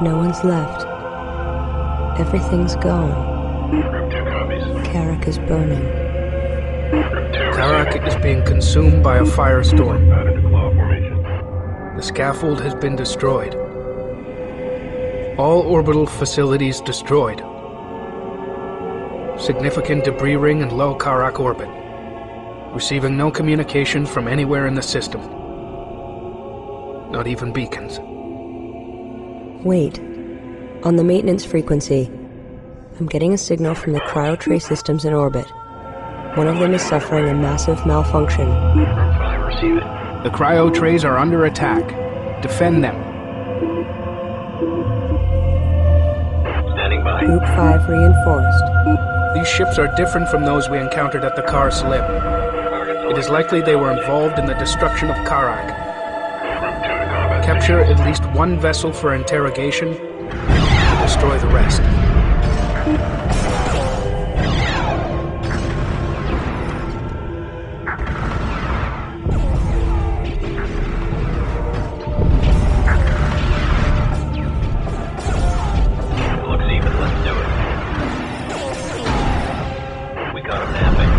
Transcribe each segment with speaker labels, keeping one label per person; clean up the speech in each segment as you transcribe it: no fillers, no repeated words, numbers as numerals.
Speaker 1: No one's left. Everything's gone.
Speaker 2: Group 2 copies.
Speaker 1: Kharak is burning.
Speaker 2: Group 2
Speaker 3: Kharak is being consumed by a firestorm.
Speaker 2: pattern to claw formation.
Speaker 3: The scaffold has been destroyed. All orbital facilities destroyed. Significant debris ring in low Kharak orbit. Receiving no communication from anywhere in the system. Not even beacons.
Speaker 1: Wait. On the maintenance frequency, I'm getting a signal from the cryo-tray systems in orbit. One of them is suffering a massive malfunction.
Speaker 2: Group 5 receive it.
Speaker 3: The cryo trays are under attack. Defend them.
Speaker 2: Standing by.
Speaker 1: Group 5 reinforced.
Speaker 3: These ships are different from those we encountered at the Kar Slim. It is likely they were involved in the destruction of Kharak.
Speaker 2: Group 2 to combat.
Speaker 3: Capture at least one vessel for interrogation, and destroy the rest.
Speaker 2: It looks even. Let's do it. We got him napping.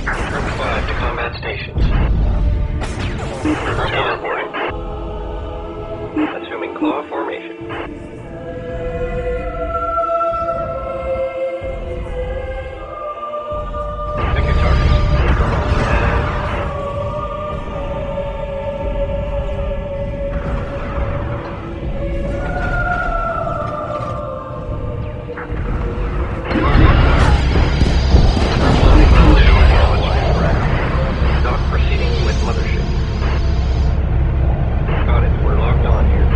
Speaker 2: Group 5 to combat stations. Group 2 reporting. Assuming claw formation. Pick your targets. Dock proceeding with mothership. Got it. We're locked on here.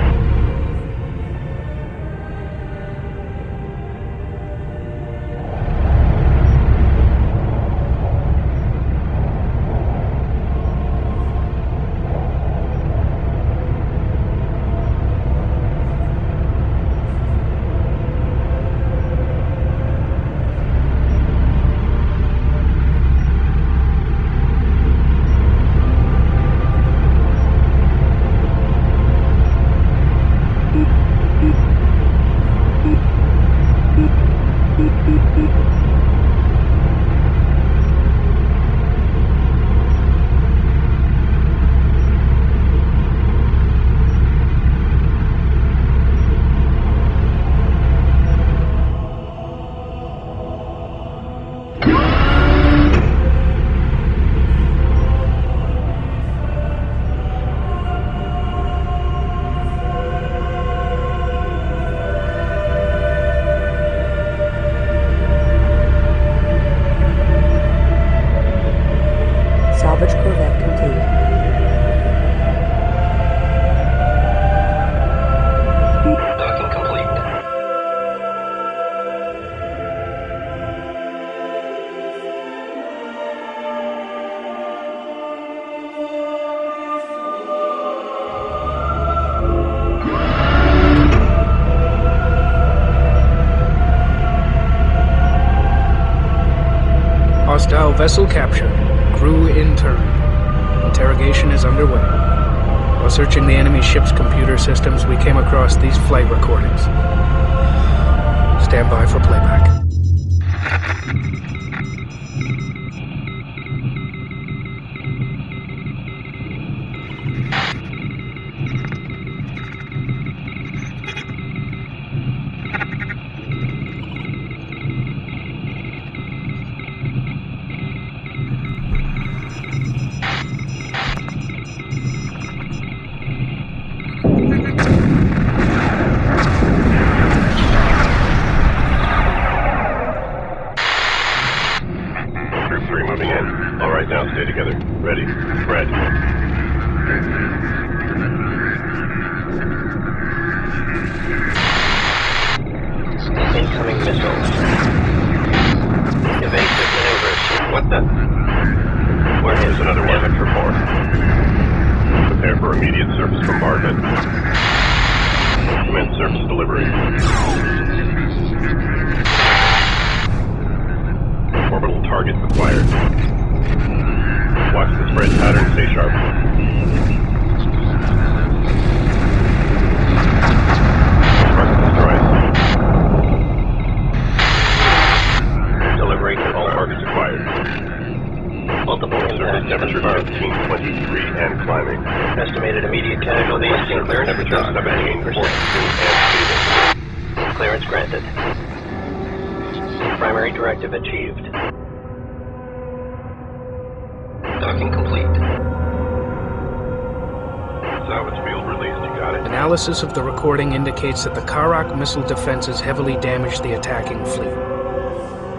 Speaker 1: Salvage corvette complete.
Speaker 2: Docking complete.
Speaker 3: Hostile vessel captured. Crew interned. Interrogation is underway. While searching the enemy ship's computer systems, we came across these flight recordings. Stand by for playback.
Speaker 2: Group 3 moving in. All right, now stay together. Ready. Red. Incoming missiles. Evasive maneuvers. What the? Where is another one? Damage report. Prepare for immediate surface bombardment. Commence surface delivery. Orbital targets acquired. Watch the spread pattern
Speaker 4: Discharge granted. Primary directive achieved. Docking complete.
Speaker 2: Salvage field released, you got it.
Speaker 3: Analysis of the recording indicates that the Kharak missile defenses heavily damaged the attacking fleet.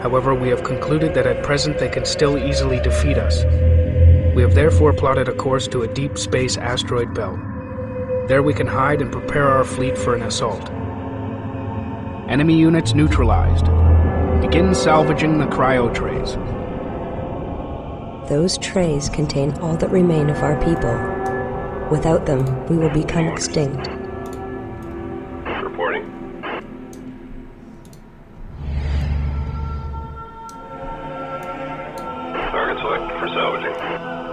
Speaker 3: However, we have concluded that at present they can still easily defeat us. We have therefore plotted a course to a deep space asteroid belt. There we can hide and prepare our fleet for an assault. Enemy units neutralized. Begin salvaging the cryo trays.
Speaker 1: Those trays contain all that remain of our people. Without them, we will become extinct.
Speaker 2: Reporting. Target selected for salvaging.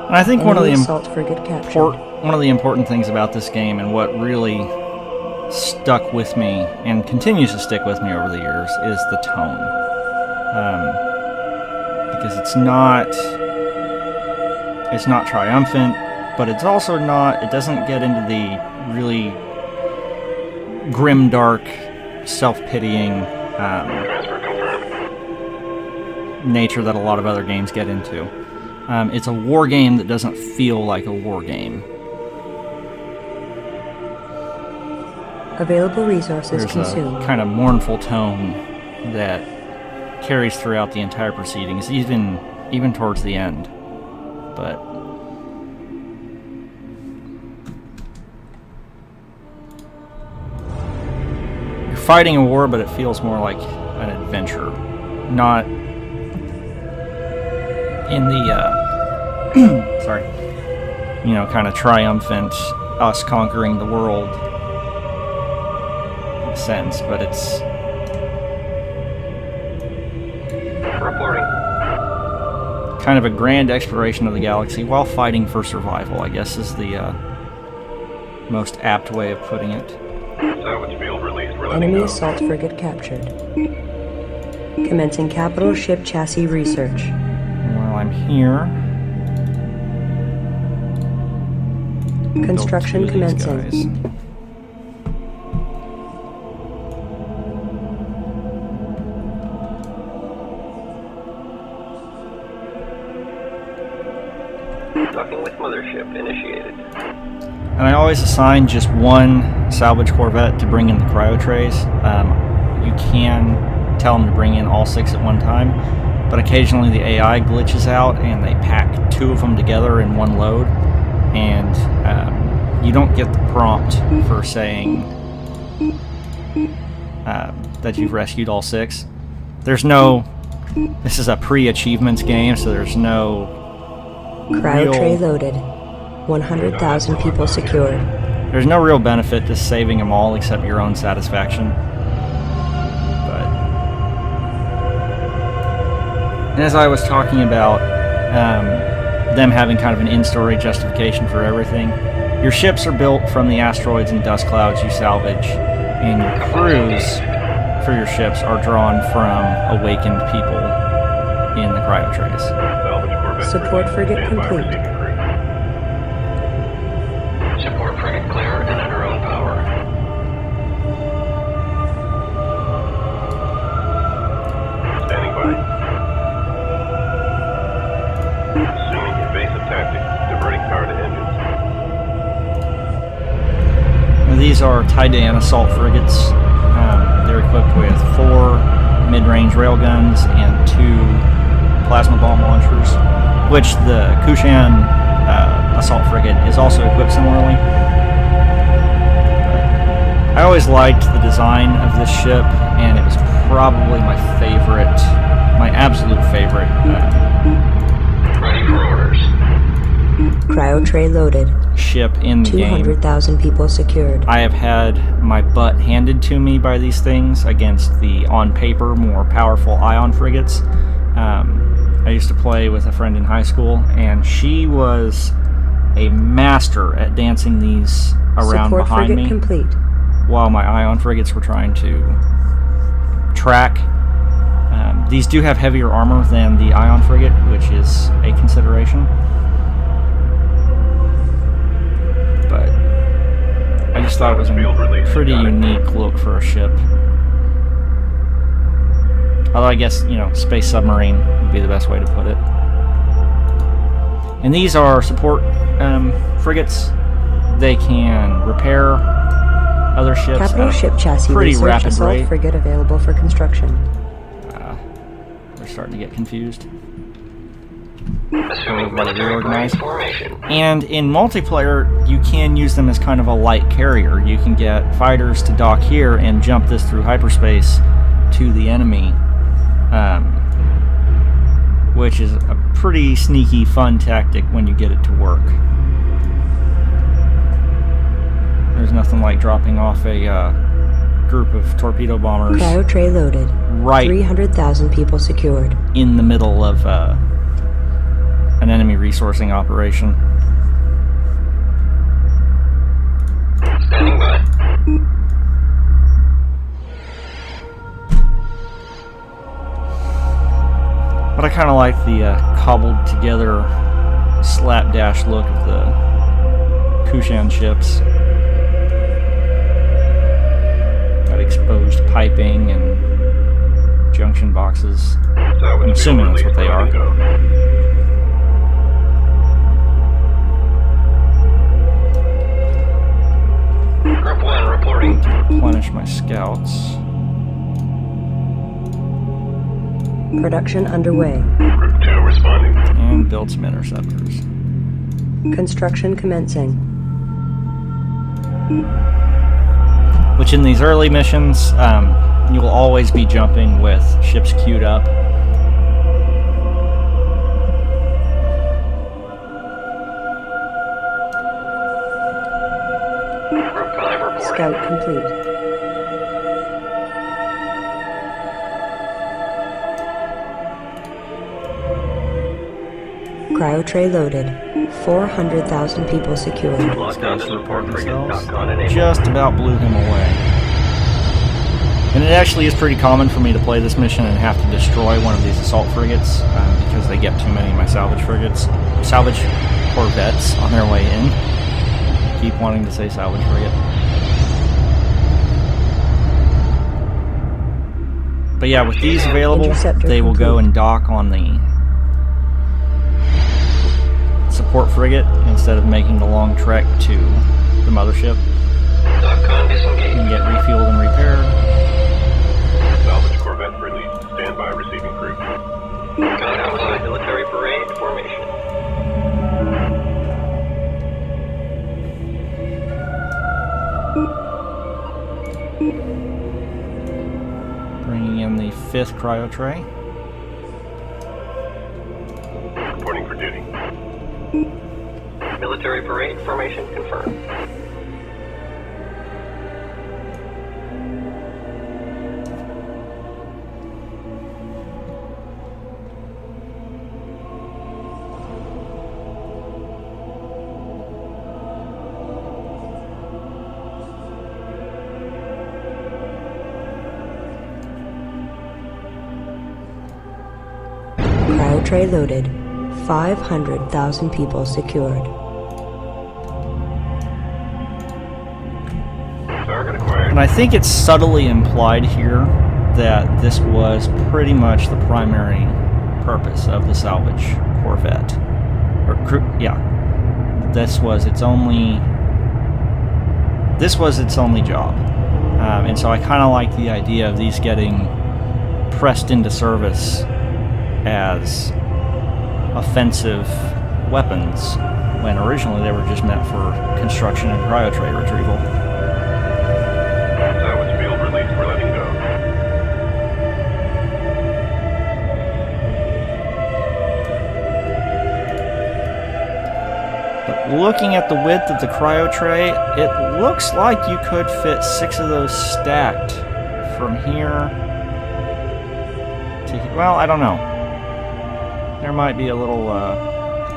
Speaker 5: And I think one of
Speaker 1: Enemy
Speaker 5: the
Speaker 1: assault frigate captured.
Speaker 5: one of the important things about this game, and what really stuck with me and continues to stick with me over the years, is the tone. Because it's not triumphant, but it's also not. It doesn't get into the really grim, dark, self-pitying
Speaker 2: Transfer confirmed.
Speaker 5: nature that a lot of other games get into. It's a war game that doesn't feel like a war game.
Speaker 1: Available resources
Speaker 5: There's
Speaker 1: consumed.
Speaker 5: a kind of mournful tone that carries throughout the entire proceedings, even towards the end. But you're fighting a war, but it feels more like an adventure, not in the sorry, kind of triumphant us conquering the world sense, but it's
Speaker 4: Reporting.
Speaker 5: kind of a grand exploration of the galaxy while fighting for survival, I guess, is the most apt way of putting it.
Speaker 2: Salvage field released. We're letting
Speaker 1: Enemy
Speaker 2: go.
Speaker 1: assault frigate captured. Commencing capital ship chassis research.
Speaker 5: While I'm here,
Speaker 1: Construction
Speaker 5: build two of these
Speaker 1: commencing.
Speaker 5: guys.
Speaker 4: Docking with mothership initiated.
Speaker 5: And I always assign just one salvage corvette to bring in the cryo trays. You can tell them to bring in all 6 at one time, but occasionally the AI glitches out and they pack 2 of them together in one load, and you don't get the prompt for saying that you've rescued all 6. There's no... This is a pre-achievements game, so there's no
Speaker 1: Cryo
Speaker 5: real-
Speaker 1: tray loaded. 100,000 people secured.
Speaker 5: There's no real benefit to saving them all except your own satisfaction. But... And as I was talking about them having kind of an in-story justification for everything, your ships are built from the asteroids and dust clouds you salvage, and your crews for your ships are drawn from awakened people in the cryo trays.
Speaker 2: Salvage corvette
Speaker 1: Support
Speaker 2: released.
Speaker 1: frigate
Speaker 2: Stand by,
Speaker 1: complete.
Speaker 2: receiving crew.
Speaker 4: Support frigate clear and under own power.
Speaker 2: Standing by. Assuming evasive tactics. Diverting power to engines.
Speaker 5: Now, these are Tidan assault frigates. They're equipped with 4 mid-range railguns and 2 plasma bomb launchers, which the Kushan assault frigate is also equipped similarly. I always liked the design of this ship, and it was probably my absolute favorite
Speaker 4: Ready for orders.
Speaker 1: Cryo tray loaded.
Speaker 5: ship in the game.
Speaker 1: 200,000 people secured.
Speaker 5: I have had my butt handed to me by these things against the, on paper, more powerful ion frigates. I used to play with a friend in high school, and she was a master at dancing these around
Speaker 1: Support
Speaker 5: behind
Speaker 1: frigate
Speaker 5: me
Speaker 1: complete.
Speaker 5: while my ion frigates were trying to track. These do have heavier armor than the ion frigate, which is a consideration. But I just thought it was a pretty unique look for a ship. Although I guess, you know, space submarine would be the best way to put it. And these are support frigates. They can repair other ships
Speaker 1: Capital
Speaker 5: at
Speaker 1: ship
Speaker 5: a
Speaker 1: chassis
Speaker 5: pretty
Speaker 1: research
Speaker 5: rapid
Speaker 1: assault
Speaker 5: rate.
Speaker 1: frigate available for construction.
Speaker 5: They're starting to get confused.
Speaker 4: Assuming military
Speaker 5: reorganized.
Speaker 4: formation.
Speaker 5: And in multiplayer, you can use them as kind of a light carrier. You can get fighters to dock here and jump this through hyperspace to the enemy, which is a pretty sneaky, fun tactic when you get it to work. There's nothing like dropping off a group of torpedo bombers
Speaker 1: Cryo tray loaded.
Speaker 5: right
Speaker 1: 300,000 people secured.
Speaker 5: in the middle of an enemy resourcing operation.
Speaker 4: Standing by.
Speaker 5: But I kind of like the cobbled together slapdash look of the Kushan ships. Got exposed piping and junction boxes.
Speaker 2: I'm
Speaker 5: assuming that's what they are.
Speaker 4: Group 1 reporting.
Speaker 5: Replenish my scouts.
Speaker 1: Production underway.
Speaker 2: Group 2 responding.
Speaker 5: And build some interceptors.
Speaker 1: Construction commencing.
Speaker 5: Which in these early missions, you will always be jumping with ships queued up.
Speaker 4: Group 5 reporting.
Speaker 1: Scout complete. Cryo tray loaded. 400,000 people secured.
Speaker 4: Lockdown to support frigate. Knock-on enabled.
Speaker 5: Just about blew him away. And it actually is pretty common for me to play this mission and have to destroy one of these assault frigates because they get too many of my salvage corvettes on their way in. Keep wanting to say salvage frigate. But yeah, with these available,
Speaker 1: Interceptor
Speaker 5: they will go
Speaker 1: complete.
Speaker 5: and dock on the support frigate instead of making the long trek to the mothership.
Speaker 4: Knock-on
Speaker 5: You can
Speaker 4: disengaged.
Speaker 5: get refueled and repaired.
Speaker 2: Salvage corvette released. Stand by receiving crew.
Speaker 4: Outside military parade formation.
Speaker 5: Bringing in the 5th cryo tray.
Speaker 2: Reporting for duty.
Speaker 4: Military parade formation confirmed.
Speaker 1: Cryo tray loaded. 500,000 people secured.
Speaker 2: Target acquired.
Speaker 5: And I think it's subtly implied here that this was pretty much the primary purpose of the salvage corvette. Or yeah. This was its only job. And so I kind of like the idea of these getting pressed into service as offensive weapons when originally they were just meant for construction and cryo tray retrieval.
Speaker 2: Salvage field release. We're letting go.
Speaker 5: But looking at the width of the cryo tray, it looks like you could fit 6 of those stacked from here to here. Well, I don't know. There might be a little,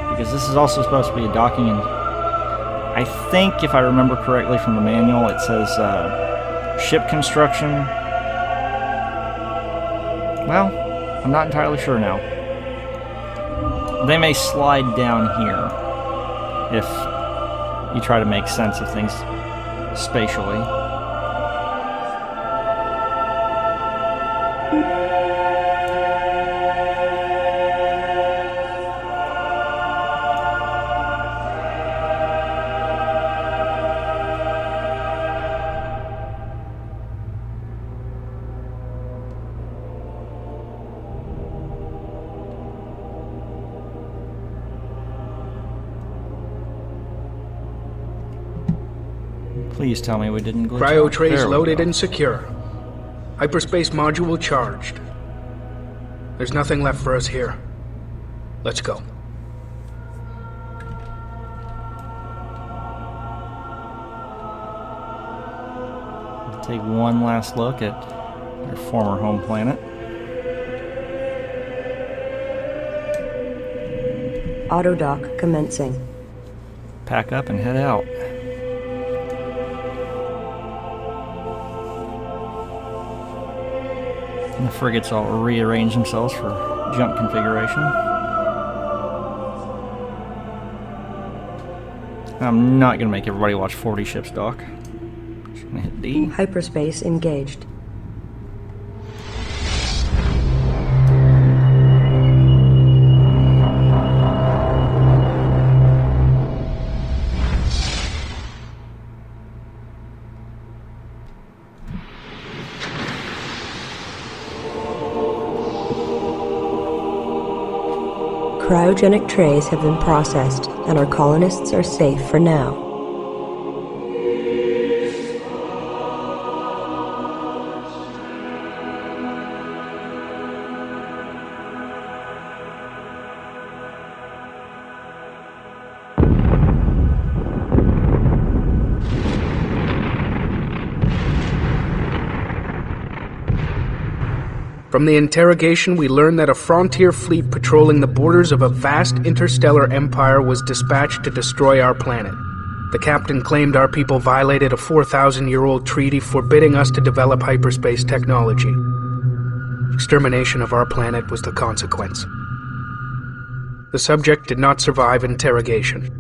Speaker 5: because this is also supposed to be a docking, and I think, if I remember correctly from the manual, it says ship construction. Well, I'm not entirely sure now. They may slide down here if you try to make sense of things spatially. Please tell me we didn't glitch
Speaker 3: Cryo
Speaker 5: out.
Speaker 3: trays
Speaker 5: There we
Speaker 3: loaded
Speaker 5: go.
Speaker 3: and secure. Hyperspace module charged. There's nothing left for us here. Let's go.
Speaker 5: Take one last look at your former home planet.
Speaker 1: Autodock commencing.
Speaker 5: Pack up and head out. And the frigates all rearrange themselves for jump configuration. I'm not going to make everybody watch 40 ships dock. Just going to hit D.
Speaker 1: Hyperspace engaged. Cryogenic trays have been processed, and our colonists are safe for now.
Speaker 3: From the interrogation, we learned that a frontier fleet patrolling the borders of a vast interstellar empire was dispatched to destroy our planet. The captain claimed our people violated a 4,000-year-old treaty forbidding us to develop hyperspace technology. Extermination of our planet was the consequence. The subject did not survive interrogation.